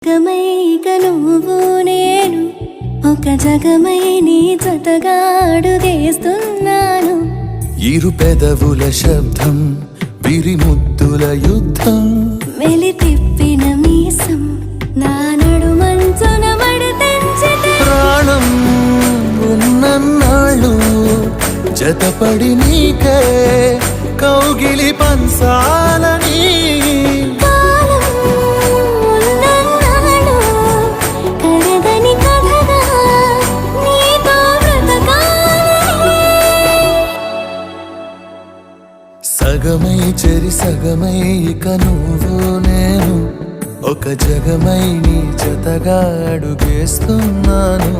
గమైక నువ్వు నేను ఒక జగమై నీ జతగా అడుగేస్తున్నాను. ఇరు పెదవుల శబ్దం విరిముద్దుల యుద్ధం మెలి తిప్పిన మీసం నా నడుమంచున మడతెంచితే ప్రాణం ఉన్నన్నాళ్ళు జతపడి నీకే కౌగిలి పంచాలని సగమై చెరి సగమై ఇక నువ్వు నేను ఒక జగమై నీ జతగా అడుగేస్తున్నాను.